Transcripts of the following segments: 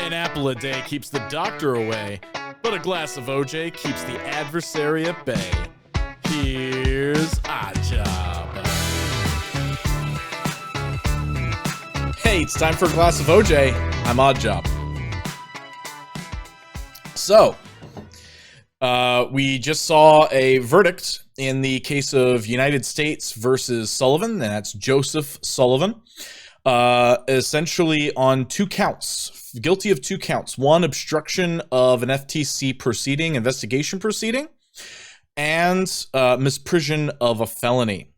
An apple a day keeps the doctor away, but a glass of OJ keeps the adversary at bay. Here's Odd Job. Hey, it's time for a glass of OJ. I'm Odd Job. So, we just saw a verdict in the case of United States versus Sullivan, and that's Joseph Sullivan, essentially on 2 counts, guilty of 2 counts. One, obstruction of an FTC proceeding, investigation proceeding, and misprision of a felony.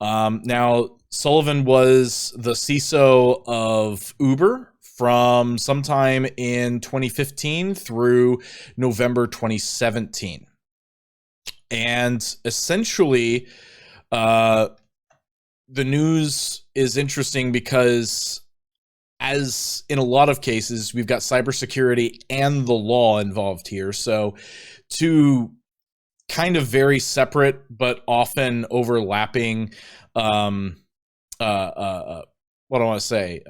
Now, Sullivan was the CISO of Uber from sometime in 2015 through November 2017. And essentially, the news is interesting because, as in a lot of cases, we've got cybersecurity and the law involved here. So, two kind of very separate but often overlapping, what do I want to say,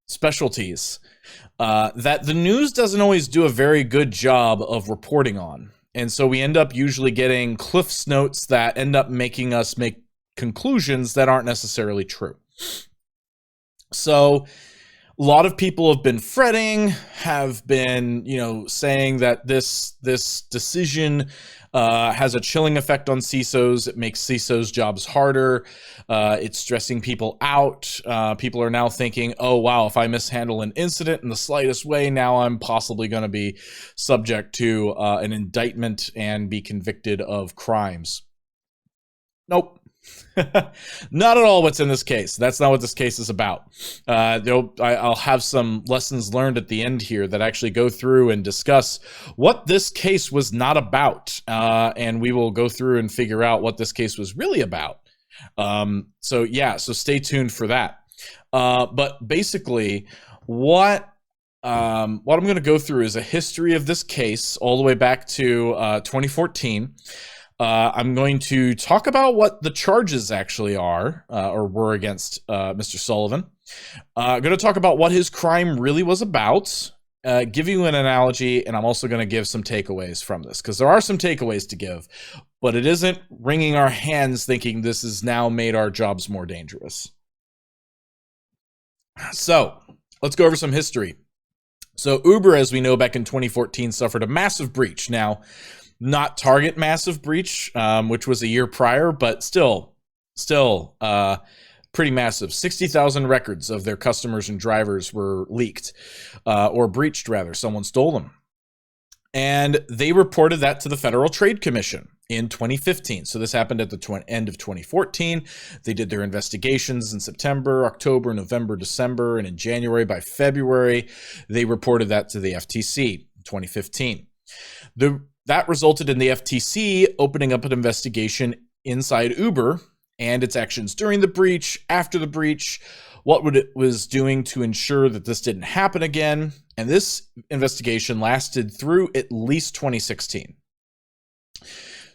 specialties that the news doesn't always do a very good job of reporting on. And so we end up usually getting Cliff's notes that end up making us make conclusions that aren't necessarily true. So a lot of people have been fretting, have been, saying that this decision has a chilling effect on CISOs. It makes CISOs' jobs harder. It's stressing people out. People are now thinking, oh, wow, if I mishandle an incident in the slightest way, now I'm possibly going to be subject to an indictment and be convicted of crimes. Nope. Not at all what's in this case. That's not what this case is about. I'll have some lessons learned at the end here that actually go through and discuss what this case was not about. And we will go through and figure out what this case was really about. So stay tuned for that. But basically, what I'm going to go through is a history of this case all the way back to 2014. I'm going to talk about what the charges actually are, or were against Mr. Sullivan. I'm going to talk about what his crime really was about, give you an analogy, and I'm also going to give some takeaways from this, because there are some takeaways to give, but it isn't wringing our hands thinking this has now made our jobs more dangerous. So, let's go over some history. So, Uber, as we know, back in 2014, suffered a massive breach. Now, not Target massive breach, which was a year prior, but still pretty massive. 60,000 records of their customers and drivers were leaked, or breached rather. Someone stole them. And they reported that to the Federal Trade Commission in 2015. So this happened at the end of 2014. They did their investigations in September, October, November, December, and in January. By February, they reported that to the FTC in 2015. That resulted in the FTC opening up an investigation inside Uber and its actions during the breach, after the breach, what it was doing to ensure that this didn't happen again. And this investigation lasted through at least 2016.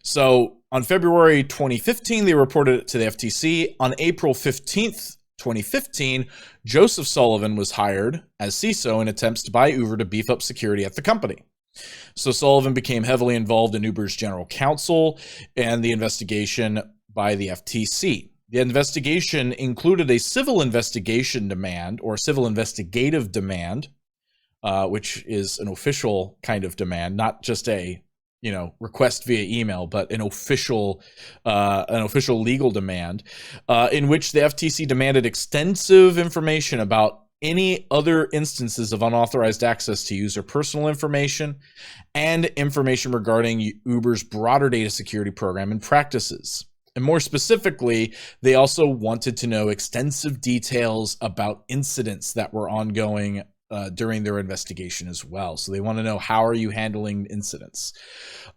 So on February 2015, they reported it to the FTC. On April 15th, 2015, Joseph Sullivan was hired as CISO in attempts to buy Uber to beef up security at the company. So Sullivan became heavily involved in Uber's general counsel and the investigation by the FTC. The investigation included a civil investigation demand, or civil investigative demand, which is an official kind of demand, not just a request via email, but an official legal demand, in which the FTC demanded extensive information about any other instances of unauthorized access to user personal information and information regarding Uber's broader data security program and practices. And more specifically, they also wanted to know extensive details about incidents that were ongoing during their investigation as well. So they want to know, how are you handling incidents?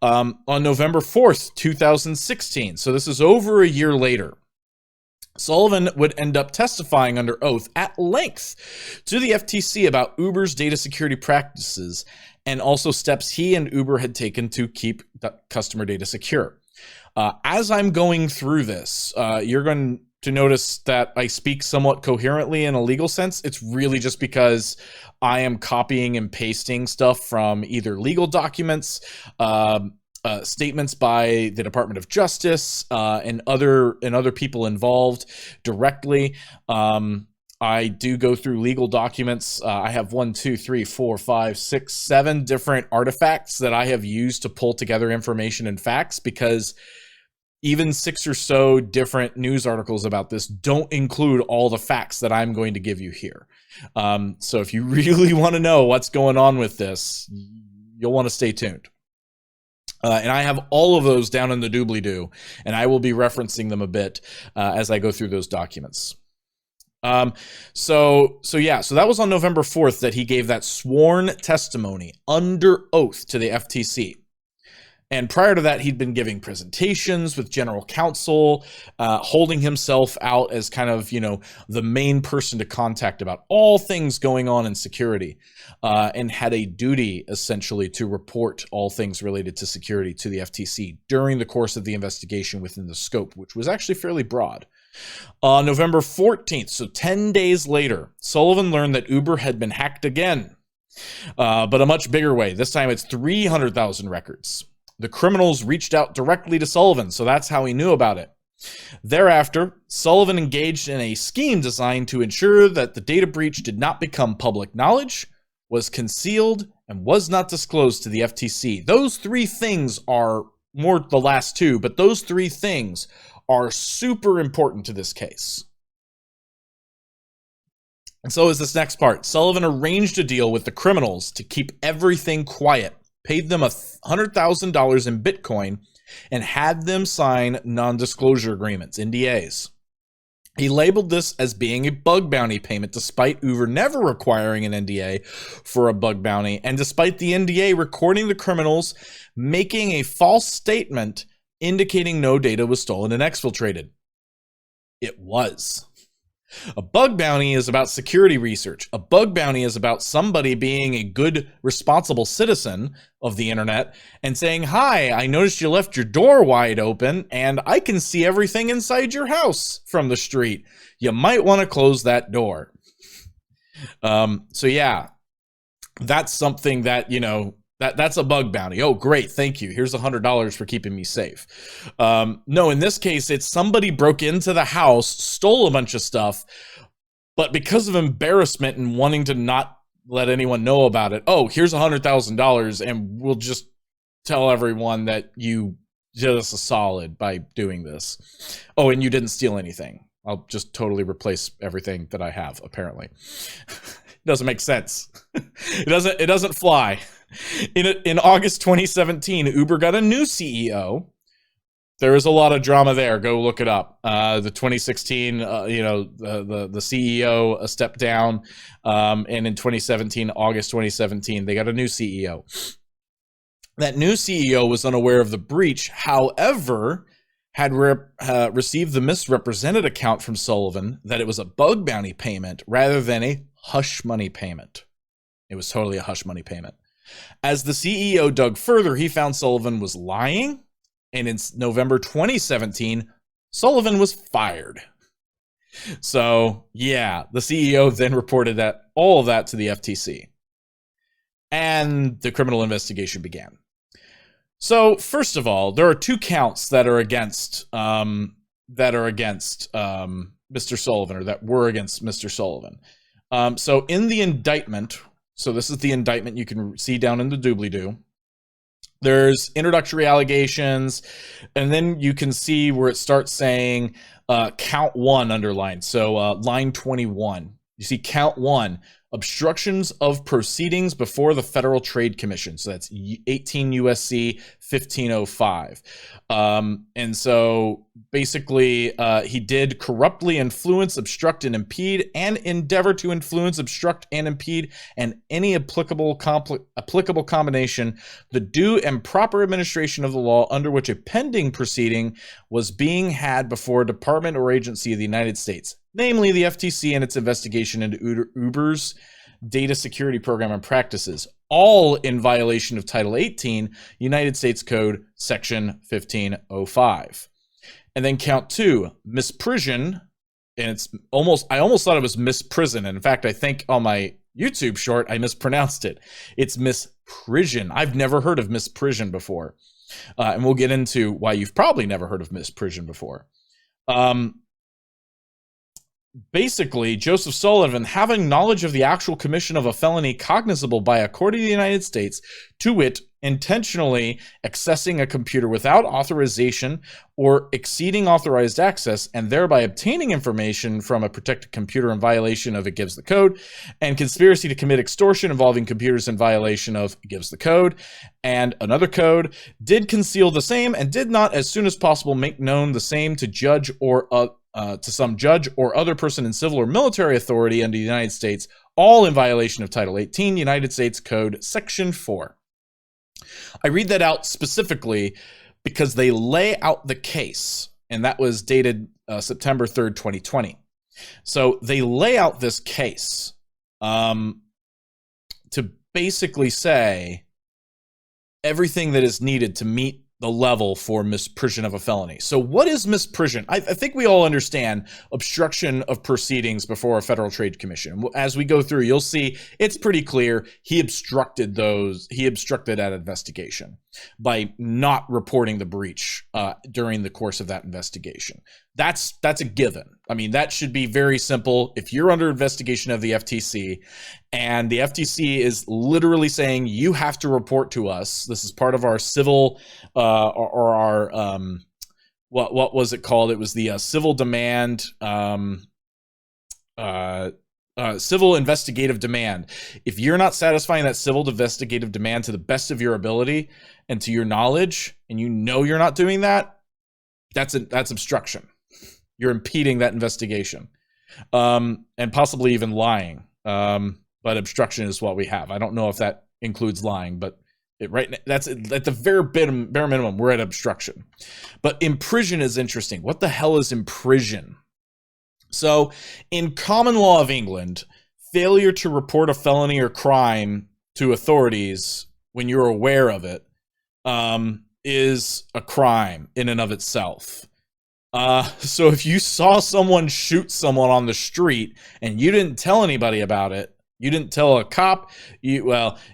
On November 4th, 2016, so this is over a year later, Sullivan would end up testifying under oath at length to the FTC about Uber's data security practices and also steps he and Uber had taken to keep the customer data secure. As I'm going through this, you're going to notice that I speak somewhat coherently in a legal sense, it's really just because I am copying and pasting stuff from either legal documents, statements by the Department of Justice, and other people involved directly. I do go through legal documents. I have 1, 2, 3, 4, 5, 6, 7 different artifacts that I have used to pull together information and facts, because even 6 or so different news articles about this don't include all the facts that I'm going to give you here. So if you really want to know what's going on with this, you'll want to stay tuned. And I have all of those down in the doobly-doo, and I will be referencing them a bit as I go through those documents. So that was on November 4th that he gave that sworn testimony under oath to the FTC. And prior to that, he'd been giving presentations with general counsel, holding himself out as kind of, the main person to contact about all things going on in security, and had a duty essentially to report all things related to security to the FTC during the course of the investigation within the scope, which was actually fairly broad. On November 14th, so 10 days later, Sullivan learned that Uber had been hacked again, but a much bigger way. This time it's 300,000 records. The criminals reached out directly to Sullivan, so that's how he knew about it. Thereafter, Sullivan engaged in a scheme designed to ensure that the data breach did not become public knowledge, was concealed, and was not disclosed to the FTC. Those 3 things are more the last 2, but those 3 things are super important to this case. And so is this next part. Sullivan arranged a deal with the criminals to keep everything quiet, paid them $100,000 in Bitcoin, and had them sign non-disclosure agreements, NDAs. He labeled this as being a bug bounty payment, despite Uber never requiring an NDA for a bug bounty, and despite the NDA recording the criminals making a false statement indicating no data was stolen and exfiltrated. It was. A bug bounty is about security research. A bug bounty is about somebody being a good, responsible citizen of the internet and saying, "Hi, I noticed you left your door wide open and I can see everything inside your house from the street. You might want to close that door." So yeah, that's something that, that's a bug bounty. Oh, great. Thank you. Here's $100 for keeping me safe. No, in this case, it's somebody broke into the house, stole a bunch of stuff, but because of embarrassment and wanting to not let anyone know about it, oh, here's $100,000 and we'll just tell everyone that you did us a solid by doing this. Oh, and you didn't steal anything. I'll just totally replace everything that I have, apparently. It doesn't make sense. It doesn't fly. In August 2017, Uber got a new CEO. There is a lot of drama there. Go look it up. The 2016, the CEO stepped down, and in 2017, August 2017, they got a new CEO. That new CEO was unaware of the breach, however, had received the misrepresented account from Sullivan that it was a bug bounty payment rather than a hush money payment. It was totally a hush money payment. As the CEO dug further, he found Sullivan was lying, and in November 2017, Sullivan was fired. So, yeah, the CEO then reported all of that to the FTC, and the criminal investigation began. So, first of all, there are 2 counts that are against Mr. Sullivan, or that were against Mr. Sullivan. So, in the indictment. So this is the indictment you can see down in the doobly-doo. There's introductory allegations, and then you can see where it starts saying count 1 underlined. So line 21. You see count 1, obstructions of proceedings before the Federal Trade Commission. So that's 18 USC 1505. And so basically he did corruptly influence, obstruct, and impede, and endeavor to influence, obstruct, and impede, and any applicable combination, the due and proper administration of the law under which a pending proceeding was being had before a department or agency of the United States, namely the FTC and its investigation into Uber's data security program and practices, all in violation of Title 18, United States Code, Section 1505. And then count 2, misprision and I almost thought it was misprison. And in fact, I think on my YouTube short, I mispronounced it. It's misprision. I've never heard of misprision before. And we'll get into why you've probably never heard of misprision before. Basically, Joseph Sullivan, having knowledge of the actual commission of a felony cognizable by a court of the United States, to wit, intentionally accessing a computer without authorization or exceeding authorized access, and thereby obtaining information from a protected computer in violation of it gives the code, and conspiracy to commit extortion involving computers in violation of it gives the code, and another code, did conceal the same, and did not as soon as possible make known the same to judge or to some judge or other person in civil or military authority under the United States, all in violation of Title 18, United States Code, Section 4. I read that out specifically because they lay out the case, and that was dated September 3rd, 2020. So they lay out this case to basically say everything that is needed to meet the level for misprision of a felony. So what is misprision? I think we all understand obstruction of proceedings before a Federal Trade Commission. As we go through, you'll see it's pretty clear he obstructed that investigation by not reporting the breach during the course of that investigation. That's a given. I mean, that should be very simple. If you're under investigation of the FTC and the FTC is literally saying you have to report to us, this is part of our civil or our what was it called? It was the civil demand, civil investigative demand. If you're not satisfying that civil investigative demand to the best of your ability and to your knowledge, and you know you're not doing that, that's obstruction. You're impeding that investigation, and possibly even lying. But obstruction is what we have. I don't know if that includes lying, but that's at the very bare minimum. We're at obstruction. But imprision is interesting. What the hell is imprision? So, in common law of England, failure to report a felony or crime to authorities when you're aware of it is a crime in and of itself. So if you saw someone shoot someone on the street and you didn't tell anybody about it, you didn't tell a cop, you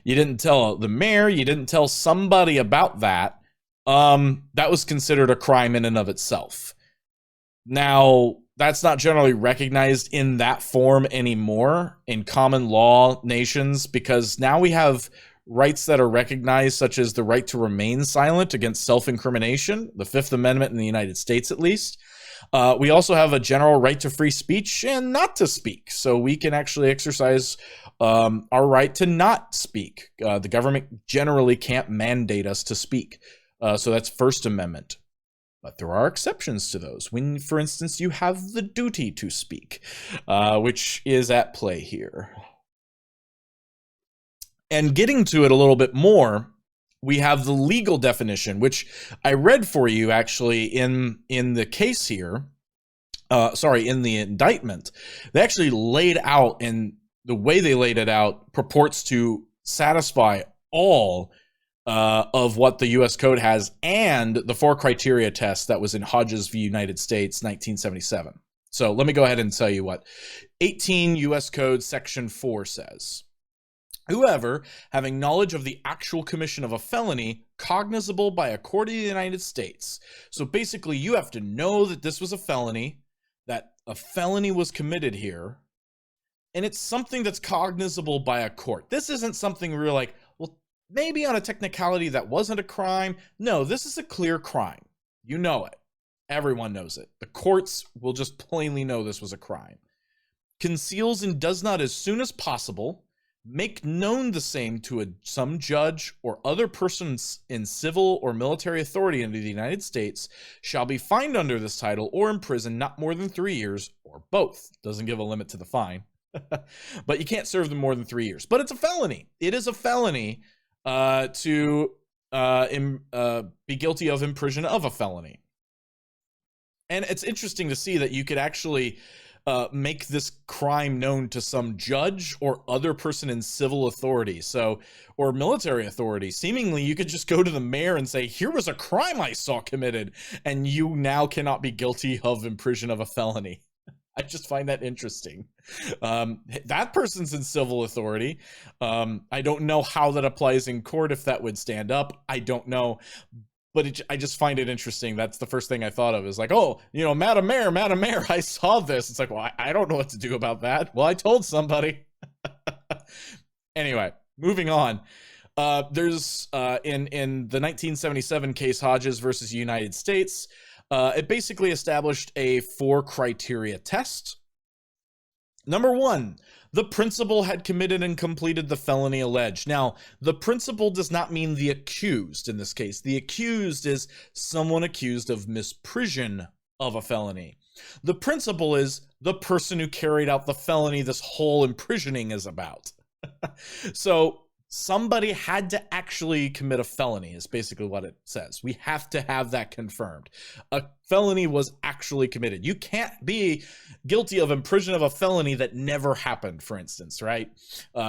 didn't tell the mayor, you didn't tell somebody about that, that was considered a crime in and of itself. Now, that's not generally recognized in that form anymore in common law nations, because now we have rights that are recognized, such as the right to remain silent against self-incrimination, the Fifth Amendment in the United States at least. We also have a general right to free speech and not to speak. So we can actually exercise our right to not speak. The government generally can't mandate us to speak. So that's First Amendment. But there are exceptions to those. When, for instance, you have the duty to speak, which is at play here. And getting to it a little bit more, we have the legal definition, which I read for you actually in the case here. In the indictment. They actually laid out, and the way they laid it out purports to satisfy all of what the U.S. Code has and the 4 criteria test that was in Hodges v. United States, 1977. So let me go ahead and tell you what 18 U.S. Code Section 4 says. Whoever, having knowledge of the actual commission of a felony, cognizable by a court of the United States. So basically, you have to know that this was a felony, that a felony was committed here, and it's something that's cognizable by a court. This isn't something where you're like, well, maybe on a technicality that wasn't a crime. No, this is a clear crime. You know it. Everyone knows it. The courts will just plainly know this was a crime. Conceals and does not as soon as possible make known the same to some judge or other persons in civil or military authority under the United States shall be fined under this title or imprisoned not more than 3 years, or both. Doesn't give a limit to the fine. But you can't serve them more than 3 years. But it's a felony. It is a felony to be guilty of imprision of a felony. And it's interesting to see that you could actually make this crime known to some judge or other person in civil authority, or military authority. Seemingly, you could just go to the mayor and say, here was a crime I saw committed, and you now cannot be guilty of imprision of a felony. I just find that interesting. That person's in civil authority. I don't know how that applies in court, if that would stand up. I don't know. But I just find it interesting. That's the first thing I thought of, is like, oh, Madam Mayor, I saw this. It's like, well, I don't know what to do about that. Well, I told somebody. Anyway, moving on. There's in the 1977 case Hodges versus United States, it basically established a 4-criteria test. Number 1, the principal had committed and completed the felony alleged. Now, the principal does not mean the accused in this case. The accused is someone accused of misprision of a felony. The principal is the person who carried out the felony this whole imprisoning is about. So somebody had to actually commit a felony is basically what it says. We have to have that confirmed. A felony was actually committed. You can't be guilty of imprision of a felony that never happened, for instance, right?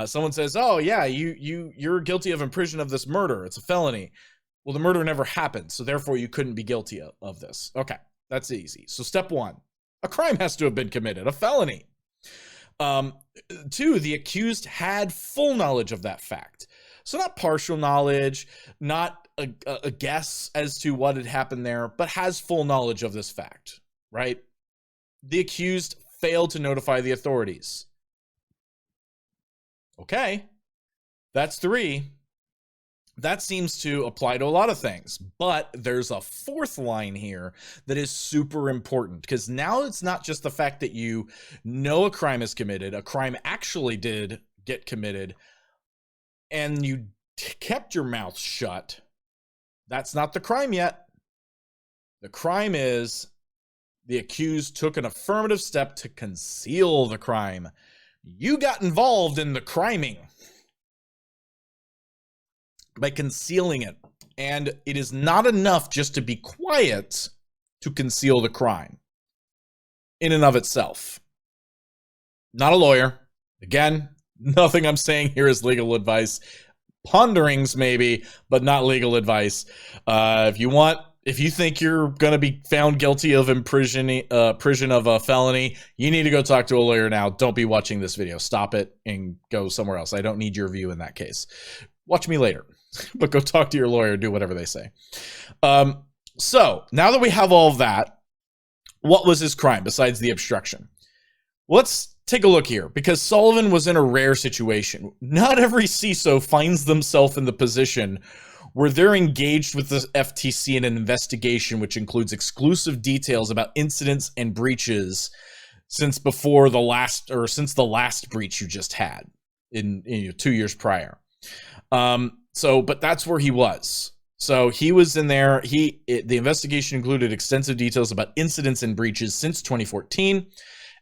Someone says, oh yeah, you're guilty of imprision of this murder. It's a felony. Well, the murder never happened, so therefore you couldn't be guilty of this. Okay, that's easy. So step 1, a crime has to have been committed, a felony. 2, the accused had full knowledge of that fact. So not partial knowledge, not a guess as to what had happened there, but has full knowledge of this fact, right? The accused failed to notify the authorities. Okay, that's 3. That seems to apply to a lot of things, but there's a 4th line here that is super important, because now it's not just the fact that you know a crime is committed, a crime actually did get committed, and you kept your mouth shut. That's not the crime yet. The crime is the accused took an affirmative step to conceal the crime. You got involved in the criming by concealing it. And it is not enough just to be quiet to conceal the crime in and of itself. Not a lawyer. Again, nothing I'm saying here is legal advice. Ponderings maybe, but not legal advice. If you think you're going to be found guilty of imprision of a felony, you need to go talk to a lawyer now. Don't be watching this video. Stop it and go somewhere else. I don't need your view in that case. Watch me later. But go talk to your lawyer, do whatever they say. So now that we have all of that, what was his crime besides the obstruction? Let's take a look here, because Sullivan was in a rare situation. Not every CISO finds themselves in the position where they're engaged with the FTC in an investigation which includes exclusive details about incidents and breaches since the last breach you just had in 2 years prior. But that's where he was. So he was in there. The investigation included extensive details about incidents and breaches since 2014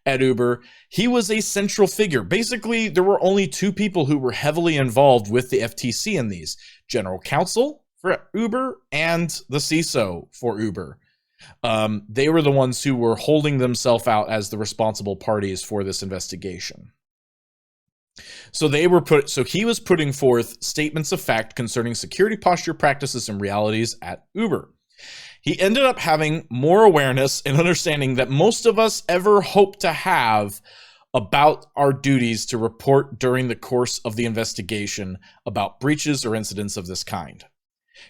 at Uber. He was a central figure. Basically, there were only 2 people who were heavily involved with the FTC in these: general counsel for Uber and the CISO for Uber. They were the ones who were holding themselves out as the responsible parties for this investigation. So he was putting forth statements of fact concerning security posture practices and realities at Uber. He ended up having more awareness and understanding that most of us ever hope to have about our duties to report during the course of the investigation about breaches or incidents of this kind.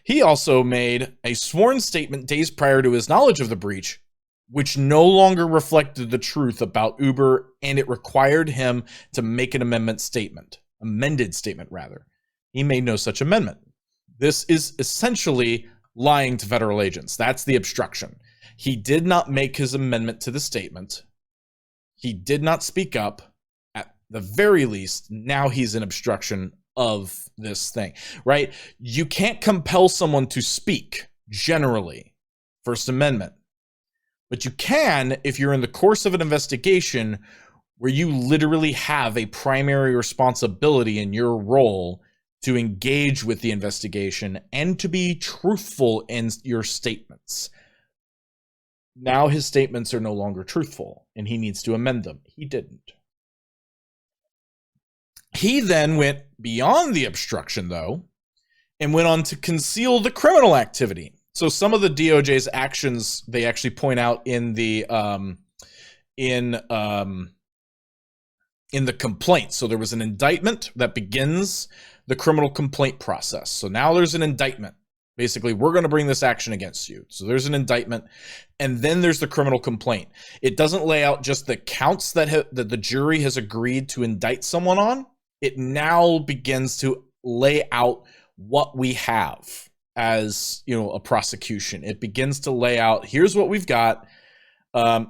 He also made a sworn statement days prior to his knowledge of the breach, which no longer reflected the truth about Uber, and it required him to make an amended statement. He made no such amendment. This is essentially lying to federal agents. That's the obstruction. He did not make his amendment to the statement. He did not speak up. At the very least, now he's in obstruction of this thing, right? You can't compel someone to speak, generally, First Amendment. But you can if you're in the course of an investigation where you literally have a primary responsibility in your role to engage with the investigation and to be truthful in your statements. Now his statements are no longer truthful, and he needs to amend them. He didn't. He then went beyond the obstruction, though, and went on to conceal the criminal activity. So some of the DOJ's actions, they actually point out in the in the complaint. So there was an indictment that begins the criminal complaint process. So now there's an indictment. Basically, we're going to bring this action against you. So there's an indictment, and then there's the criminal complaint. It doesn't lay out just the counts that the jury has agreed to indict someone on. It now begins to lay out what we have as, a prosecution. It begins to lay out, here's what we've got.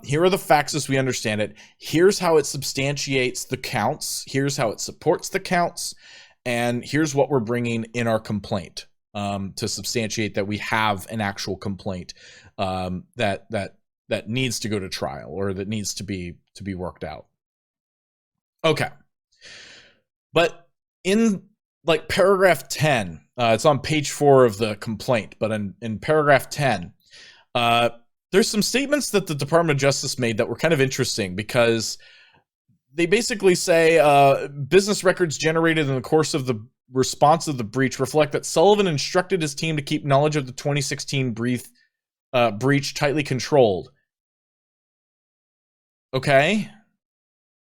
Here are the facts as we understand it. Here's how it substantiates the counts. Here's how it supports the counts. And here's what we're bringing in our complaint to substantiate that we have an actual complaint that needs to go to trial or that needs to be worked out. Okay. But in like paragraph 10, it's on page 4 of the complaint, but in paragraph 10, there's some statements that the Department of Justice made that were kind of interesting because they basically say business records generated in the course of the response of the breach reflect that Sullivan instructed his team to keep knowledge of the 2016 breach tightly controlled. Okay.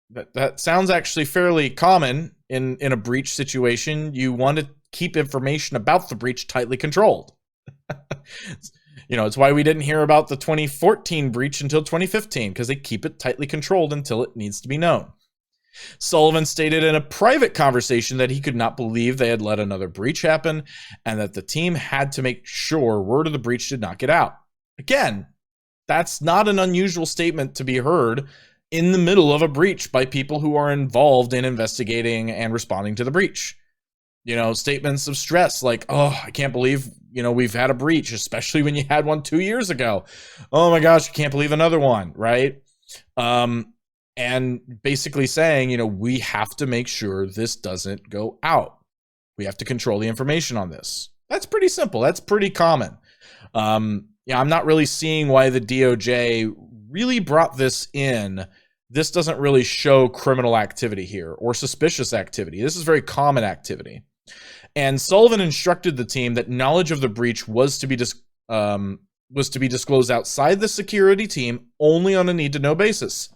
That sounds actually fairly common in a breach situation. You want to keep information about the breach tightly controlled. It's why we didn't hear about the 2014 breach until 2015, because they keep it tightly controlled until it needs to be known. Sullivan stated in a private conversation that he could not believe they had let another breach happen and that the team had to make sure word of the breach did not get out. Again, that's not an unusual statement to be heard in the middle of a breach by people who are involved in investigating and responding to the breach. Statements of stress like, oh, I can't believe, we've had a breach, especially when you had one 2 years ago. Oh my gosh, I can't believe another one, right? And basically saying, we have to make sure this doesn't go out. We have to control the information on this. That's pretty simple. That's pretty common. I'm not really seeing why the DOJ really brought this in. This doesn't really show criminal activity here or suspicious activity. This is very common activity. And Sullivan instructed the team that knowledge of the breach was to be disclosed outside the security team only on a need-to-know basis.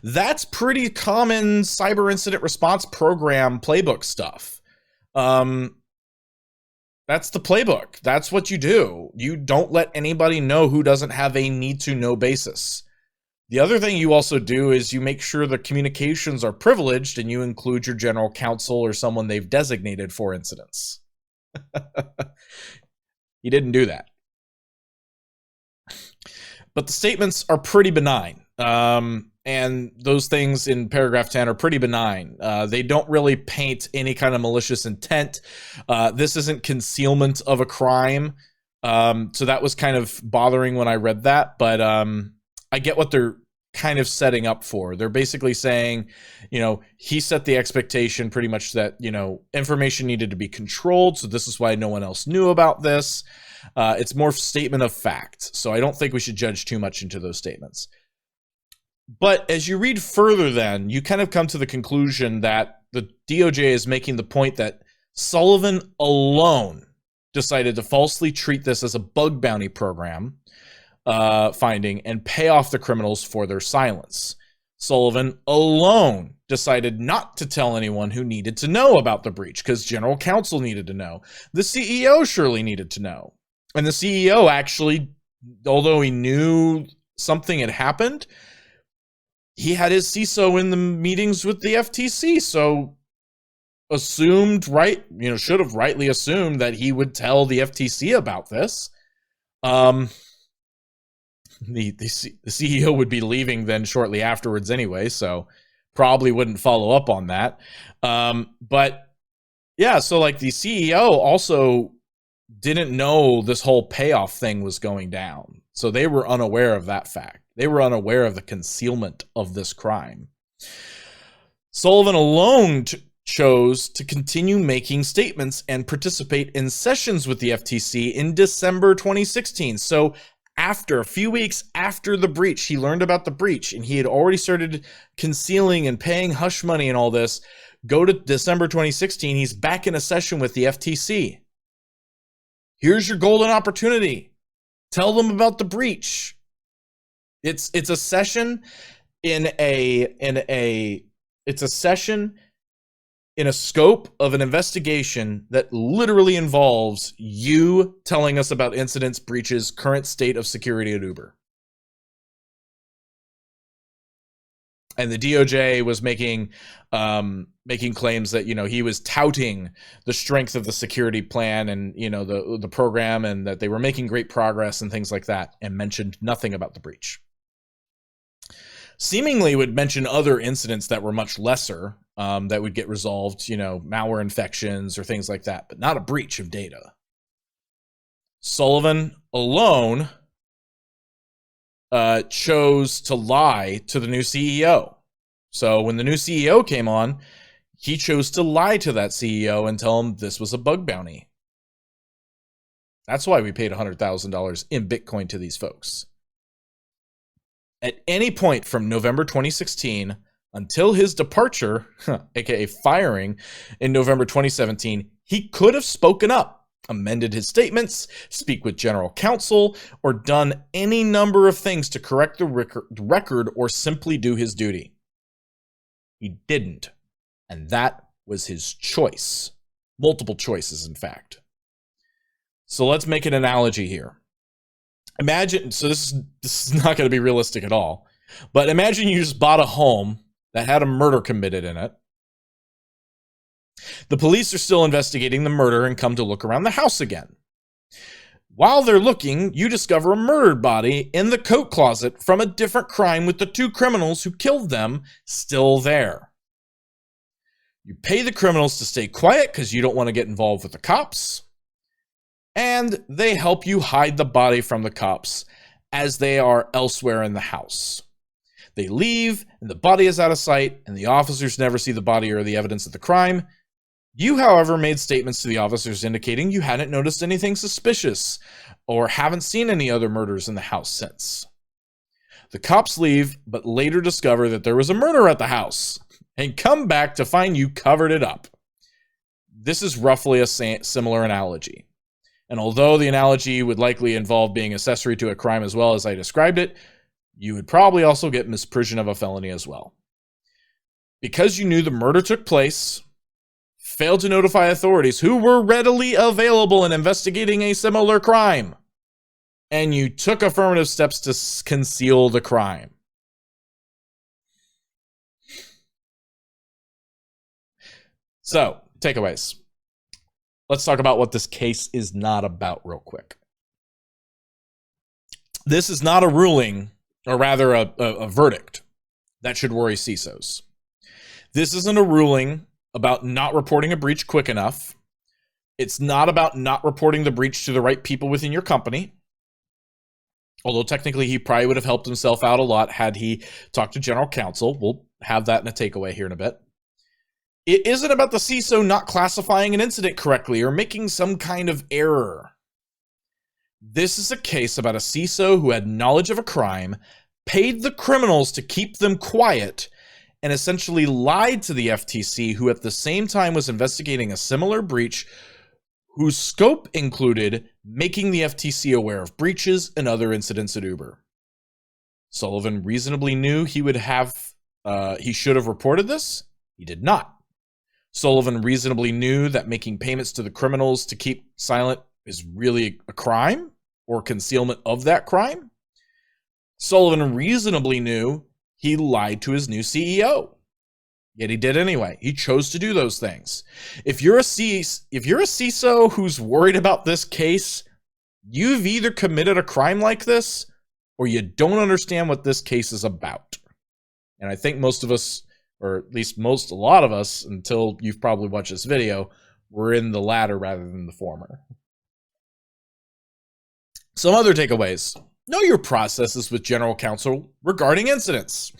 That's pretty common cyber incident response program playbook stuff. That's the playbook. That's what you do. You don't let anybody know who doesn't have a need-to-know basis. The other thing you also do is you make sure the communications are privileged and you include your general counsel or someone they've designated for incidents. You didn't do that. But the statements are pretty benign. And those things in paragraph 10 are pretty benign. They don't really paint any kind of malicious intent. This isn't concealment of a crime. So that was kind of bothering when I read that. But I get what they're kind of setting up for. They're basically saying, he set the expectation pretty much that, information needed to be controlled. So this is why no one else knew about this. It's more statement of fact. So I don't think we should judge too much into those statements. But as you read further, then you kind of come to the conclusion that the DOJ is making the point that Sullivan alone decided to falsely treat this as a bug bounty program finding and pay off the criminals for their silence. Sullivan alone decided not to tell anyone who needed to know about the breach because general counsel needed to know. The CEO surely needed to know. And the CEO actually, although he knew something had happened, he had his CISO in the meetings with the FTC, so assumed, right, should have rightly assumed that he would tell the FTC about this. The CEO would be leaving then shortly afterwards anyway, so probably wouldn't follow up on that. But yeah, so like the CEO also didn't know this whole payoff thing was going down. So they were unaware of that fact. They were unaware of the concealment of this crime. Sullivan alone chose to continue making statements and participate in sessions with the FTC in December 2016. So a few weeks after the breach, he learned about the breach and he had already started concealing and paying hush money and all this. Go to December 2016, he's back in a session with the FTC. Here's your golden opportunity. Tell them about the breach. It's a session in a it's a session in a scope of an investigation that literally involves you telling us about incidents, breaches, current state of security at Uber. And the DOJ was making claims that, he was touting the strength of the security plan and, the program, and that they were making great progress and things like that, and mentioned nothing about the breach. Seemingly would mention other incidents that were much lesser, that would get resolved, malware infections or things like that, but not a breach of data. Sullivan alone chose to lie to the new CEO. So when the new CEO came on, he chose to lie to that CEO and tell him this was a bug bounty. That's why we paid $100,000 in Bitcoin to these folks. At any point from November 2016 until his departure, aka firing, in November 2017, he could have spoken up, amended his statements, speak with general counsel, or done any number of things to correct the record or simply do his duty. He didn't, and that was his choice. Multiple choices, in fact. So let's make an analogy here. Imagine, so this is not going to be realistic at all, but imagine you just bought a home that had a murder committed in it. The police are still investigating the murder and come to look around the house again. While they're looking, you discover a murdered body in the coat closet from a different crime with the two criminals who killed them still there. You pay the criminals to stay quiet because you don't want to get involved with the cops, and they help you hide the body from the cops as they are elsewhere in the house. They leave, and the body is out of sight, and the officers never see the body or the evidence of the crime. You, however, made statements to the officers indicating you hadn't noticed anything suspicious or haven't seen any other murders in the house since. The cops leave, but later discover that there was a murder at the house and come back to find you covered it up. This is roughly a similar analogy. And although the analogy would likely involve being accessory to a crime as well as I described it, you would probably also get misprision of a felony as well. Because you knew the murder took place, failed to notify authorities who were readily available in investigating a similar crime, and you took affirmative steps to conceal the crime. So, takeaways. Let's talk about what this case is not about real quick. This is not a ruling, or rather a verdict, that should worry CISOs. This isn't a ruling about not reporting a breach quick enough. It's not about not reporting the breach to the right people within your company. Although technically he probably would have helped himself out a lot had he talked to general counsel. We'll have that in a takeaway here in a bit. It isn't about the CISO not classifying an incident correctly or making some kind of error. This is a case about a CISO who had knowledge of a crime, paid the criminals to keep them quiet, and essentially lied to the FTC, who at the same time was investigating a similar breach, whose scope included making the FTC aware of breaches and other incidents at Uber. Sullivan reasonably knew he should have reported this. He did not. Sullivan reasonably knew that making payments to the criminals to keep silent is really a crime or concealment of that crime. Sullivan reasonably knew he lied to his new CEO. Yet he did anyway. He chose to do those things. If you're a CISO who's worried about this case, you've either committed a crime like this or you don't understand what this case is about. And I think most of us, or at least a lot of us, until you've probably watched this video, we're in the latter rather than the former. Some other takeaways. Know your processes with general counsel regarding incidents.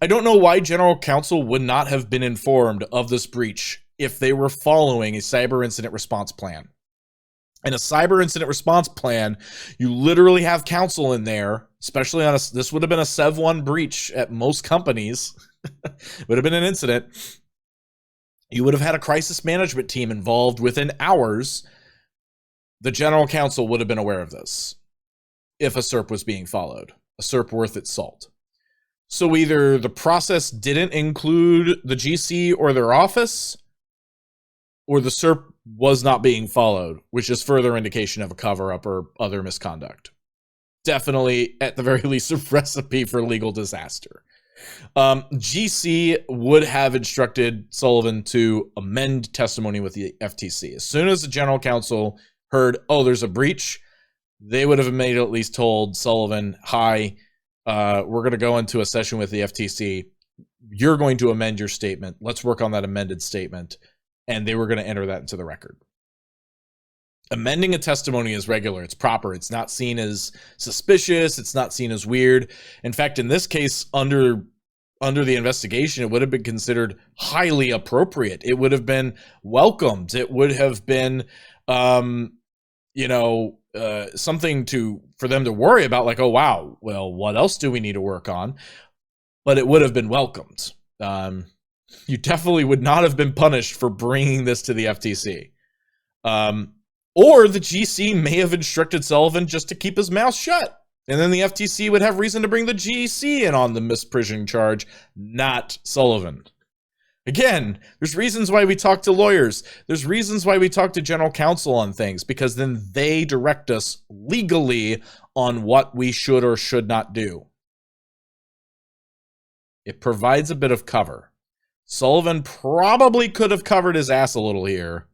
I don't know why general counsel would not have been informed of this breach if they were following a cyber incident response plan. In a cyber incident response plan, you literally have counsel in there, especially on this would have been a Sev 1 breach at most companies. Would have been an incident. You would have had a crisis management team involved within hours. The general counsel would have been aware of this if a SERP was being followed. a SERP worth its salt. So either the process didn't include the GC or their office, or the SERP was not being followed, which is further indication of a cover-up or other misconduct. Definitely, at the very least, a recipe for legal disaster. GC would have instructed Sullivan to amend testimony with the FTC. As soon as the general counsel heard, oh, there's a breach, they would have made at least told Sullivan, hi, we're going to go into a session with the FTC. You're going to amend your statement. Let's work on that amended statement. And they were going to enter that into the record. Amending a testimony is regular. It's proper. It's not seen as suspicious. It's not seen as weird. In fact, in this case, under the investigation, it would have been considered highly appropriate. It would have been welcomed. It would have been, something for them to worry about, like, oh, wow, well, what else do we need to work on? But it would have been welcomed. You definitely would not have been punished for bringing this to the FTC. Or the GC may have instructed Sullivan just to keep his mouth shut. And then the FTC would have reason to bring the GC in on the misprision charge, not Sullivan. Again, there's reasons why we talk to lawyers. There's reasons why we talk to general counsel on things, because then they direct us legally on what we should or should not do. It provides a bit of cover. Sullivan probably could have covered his ass a little here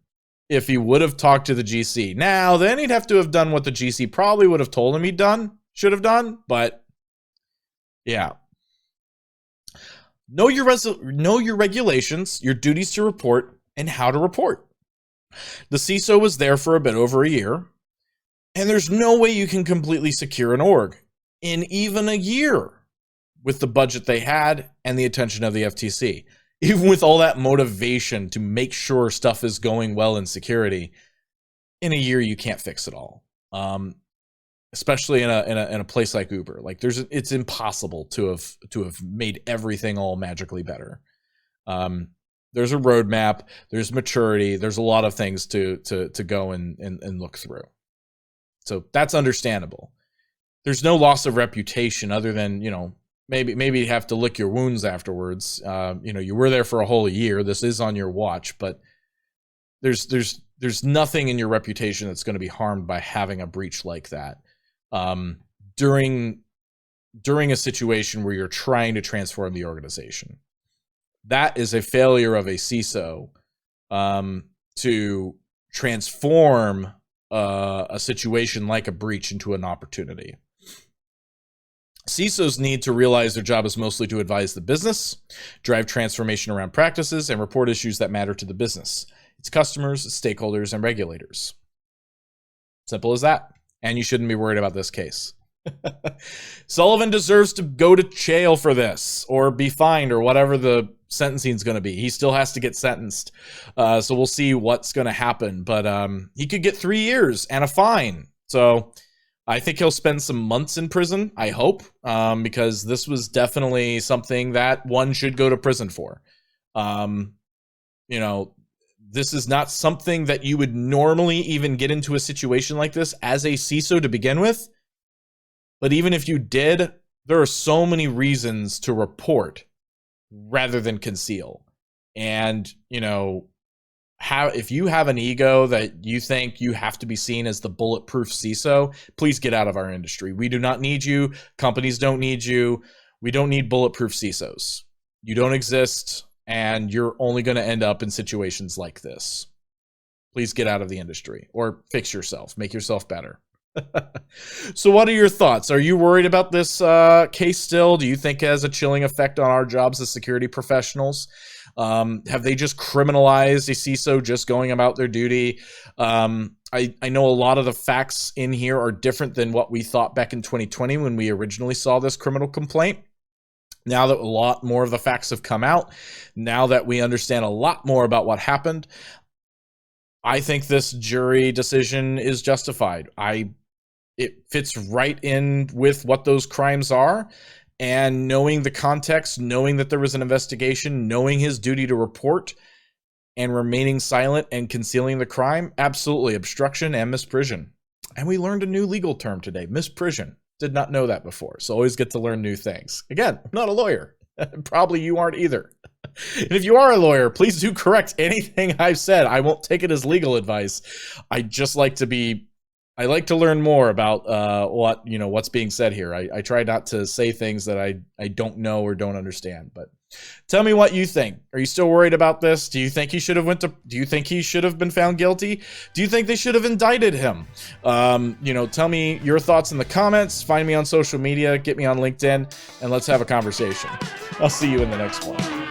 if he would have talked to the GC. Now, then he'd have to have done what the GC probably would have told him should have done, but yeah. Know your regulations, your duties to report, and how to report. The CISO was there for a bit over a year, and there's no way you can completely secure an org in even a year with the budget they had and the attention of the FTC. Even with all that motivation to make sure stuff is going well in security, in a year you can't fix it all. Especially in a place like Uber, like it's impossible to have made everything all magically better. There's a roadmap, there's maturity, there's a lot of things to go and look through. So that's understandable. There's no loss of reputation other than, maybe you have to lick your wounds afterwards. You were there for a whole year. This is on your watch, but there's nothing in your reputation that's going to be harmed by having a breach like that. During a situation where you're trying to transform the organization. That is a failure of a CISO to transform a situation like a breach into an opportunity. CISOs need to realize their job is mostly to advise the business, drive transformation around practices, and report issues that matter to the business, its customers, stakeholders, and regulators. Simple as that. And you shouldn't be worried about this case. Sullivan deserves to go to jail for this, or be fined, or whatever the sentencing is going to be. He still has to get sentenced. So we'll see what's going to happen. But he could get 3 years and a fine. So I think he'll spend some months in prison, I hope, because this was definitely something that one should go to prison for. This is not something that you would normally even get into a situation like this as a CISO to begin with. But even if you did, there are so many reasons to report rather than conceal. And, if you have an ego that you think you have to be seen as the bulletproof CISO, please get out of our industry. We do not need you. Companies don't need you. We don't need bulletproof CISOs. You don't exist. And you're only going to end up in situations like this. Please get out of the industry or fix yourself. Make yourself better. So what are your thoughts? Are you worried about this case still? Do you think it has a chilling effect on our jobs as security professionals? Have they just criminalized a CISO just going about their duty? I know a lot of the facts in here are different than what we thought back in 2020 when we originally saw this criminal complaint. Now that a lot more of the facts have come out, now that we understand a lot more about what happened, I think this jury decision is justified. It fits right in with what those crimes are, and knowing the context, knowing that there was an investigation, knowing his duty to report, and remaining silent and concealing the crime, absolutely, obstruction and misprision. And we learned a new legal term today, misprision. Did not know that before. So always get to learn new things. Again, I'm not a lawyer. Probably you aren't either. And if you are a lawyer, please do correct anything I've said. I won't take it as legal advice. I like to learn more about what's being said here. I try not to say things that I don't know or don't understand. But tell me what you think. Are you still worried about this? Do you think he should have do you think he should have been found guilty? Do you think they should have indicted him? Tell me your thoughts in the comments. Find me on social media, get me on LinkedIn, and let's have a conversation. I'll see you in the next one.